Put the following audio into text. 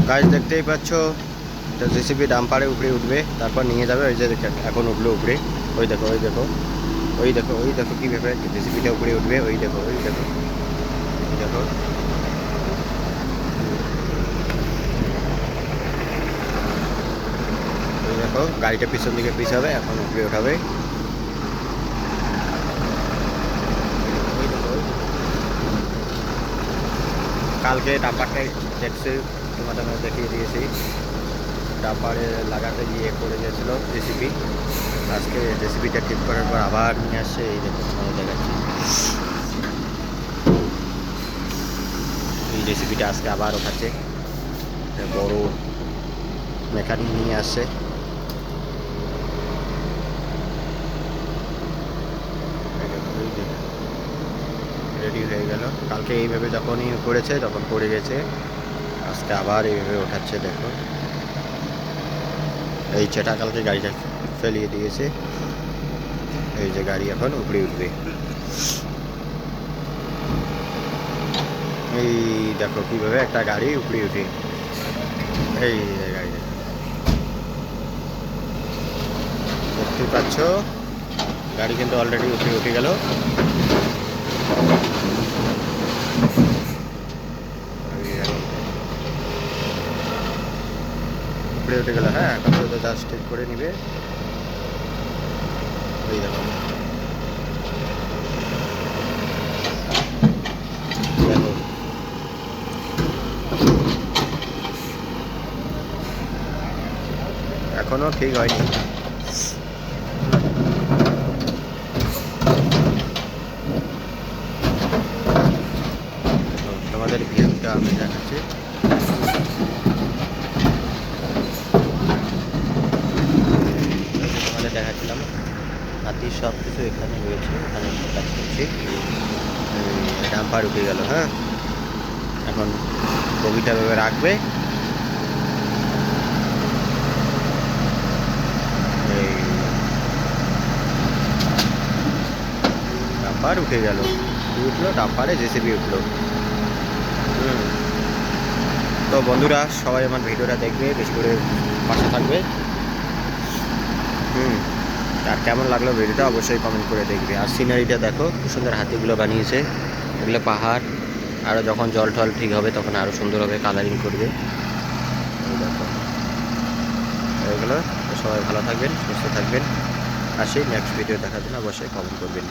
গাছ দেখতেই পাচ্ছ, এটা জেসিবি ডাম্পারে উপরে উঠবে, তারপর নিয়ে যাবে। ওই যে এখন উঠলো উপরে, ওই দেখো ওই দেখো ওই দেখো ওই দেখো কীভাবে জেসিবিটা উপরে উঠবে, ওই দেখো ওই দেখো ওই দেখো। ওই দেখো গাড়িটা পিছন দিকে পিছাবে, এখন উপরে উঠাবে। কালকে ডাম্পারটাই দেখছি, তোমাদের দেখিয়ে দিয়েছি। ডাম্পারে লাগাতে গিয়ে পড়ে গেছিল জেসিবি। আজকে জেসিবিটা ঠিক করার পর আবার নিয়ে আসছে, এই দেখো তোমাদের দেখাচ্ছি। এই জেসিবিটা আজকে আবার ওঠাচ্ছে, বড় মেকানিক নিয়ে আসছে। রেডি হয়ে গেল। কালকে এইভাবে যখনই করেছে তখন পড়ে গেছে, আজকে আবার এইভাবে ওঠাচ্ছে। দেখো এই চেটা কালকে গাড়িটা ফেলিয়ে দিয়েছে, এই যে গাড়ি এখন উপরে উঠবে। এই দেখো কিভাবে একটা গাড়ি উপরে উঠে, এই গাড়ি দেখতে পাচ্ছ, গাড়ি কিন্তু অলরেডি উপরে উঠে গেল। উপরে উঠে গেল। হ্যাঁ, এখন তো জাস্ট ঠিক করে নিবে। এই দেখো দেখো এখনো ঠিক হয়নি। তোমাদের ভিউটা আমি দেখাচ্ছি। তোমাদের দেখাচ্ছিলাম হাতির সব কিছু এখানে রয়েছে, এখানে কাজ করছি। ডাম্পার উঠে গেল। হ্যাঁ, এখন বগিটা ভেবে রাখবে। ডাম্পার উঠে গেল, উঠলো ডাম্পারে জেসিবি উঠলো। তো বন্ধুরা সবাই আমার ভিডিওটা দেখবে, বেশি করে পাশে থাকবে। আর কেমন লাগলো ভিডিওটা অবশ্যই কমেন্ট করে দেখবে। আর সিনারিটা দেখো খুব সুন্দর, হাতিগুলো বানিয়েছে, এগুলো পাহাড়। আরও যখন জল টল ঠিক হবে তখন আরও সুন্দর হবে, কালারিং করবে। দেখো এগুলো। সবাই ভালো থাকবেন, সুস্থ থাকবেন। আসি নেক্সট ভিডিও দেখার জন্য অবশ্যই কমেন্ট করবেন।